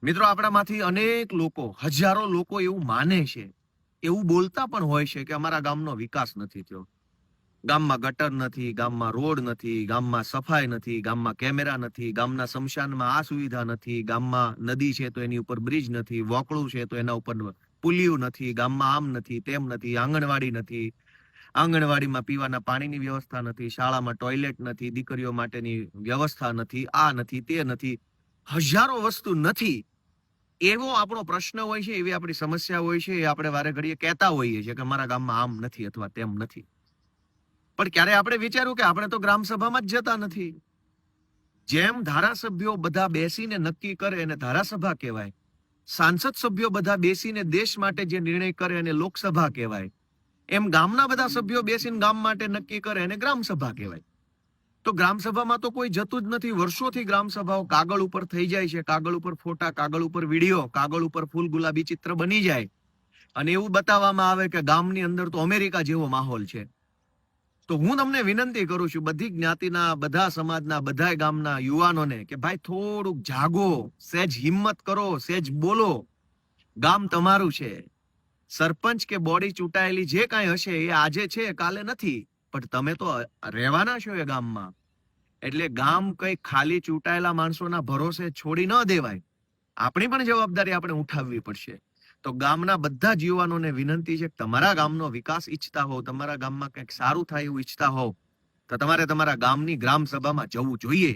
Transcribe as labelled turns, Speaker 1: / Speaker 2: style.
Speaker 1: મિત્રો, આપણામાંથી અનેક લોકો, હજારો લોકો એવું માને છે, એવું બોલતા પણ હોય છે કે અમારા ગામનો વિકાસ નથી થયો, ગામમાં ગટર નથી, ગામમાં રોડ નથી, ગામમાં સફાઈ નથી, ગામમાં કેમેરા નથી, ગામના સ્મશાનમાં આ સુવિધા નથી, ગામમાં નદી છે તો એની ઉપર બ્રિજ નથી, વોકળું છે તો એના ઉપર પુલિયું નથી, ગામમાં આમ નથી, તેમ નથી, આંગણવાડી નથી, આંગણવાડીમાં પીવાના પાણીની વ્યવસ્થા નથી, શાળામાં ટોયલેટ નથી, દીકરીઓ માટેની વ્યવસ્થા નથી, આ નથી, તે નથી, હજારો વસ્તુ નથી. એવો આપણો પ્રશ્ન હોય છે, એવી આપણી સમસ્યા હોય છે, એ આપણે વારે ઘડીએ કહેતા હોઈએ છીએ કે અમારા ગામમાં આમ નથી અથવા તેમ નથી. પણ ક્યારે આપણે વિચાર્યું કે આપણે તો ગ્રામ સભામાં જ જતા નથી. જેમ ધારાસભ્યો બધા બેસીને નક્કી કરે એને ધારાસભા કહેવાય, સાંસદ સભ્યો બધા બેસીને દેશ માટે જે નિર્ણય કરે એને લોકસભા કહેવાય, એમ ગામના બધા સભ્યો બેસીને ગામ માટે નક્કી કરે એને ગ્રામ સભા કહેવાય. તો ગ્રામ સભામાં તો કોઈ જતું જ નથી. વર્ષોથી ગ્રામ સભાઓ કાગળ ઉપર થઈ જાય છે, કાગળ ઉપર ફોટા, કાગળ ઉપર વિડીયો, કાગળ ઉપર ફૂલ ગુલાબી ચિત્ર બની જાય અને એવું બતાવવામાં આવે કે ગામની અંદર તો અમેરિકા જેવો માહોલ છે. તો હું તમને વિનંતી કરું છું, બધી જ્ઞાતિના, બધા સમાજના, બધા ગામના યુવાનોને કે ભાઈ થોડુંક જાગો, સહેજ હિંમત કરો, સહેજ બોલો. ગામ તમારું છે. સરપંચ કે બોડી ચૂંટાયેલી જે કાંઈ હશે એ આજે છે, કાલે નથી, પણ તમે તો રહેવાના છો એ ગામમાં. એટલે ગામ કઈ ખાલી ચૂંટાયેલા માણસોના ભરોસે છોડી ન દેવાય. આપણી પણ જવાબદારી આપણે ઉઠાવવી પડશે. તો ગામના બધા જ યુવાનોને વિનંતી છે કે તમારા ગામનો વિકાસ ઈચ્છતા હોવ, તમારા ગામમાં કંઈક સારું થાય એવું ઈચ્છતા હોવ, તો તમારે તમારા ગામની ગ્રામ સભામાં જવું જોઈએ.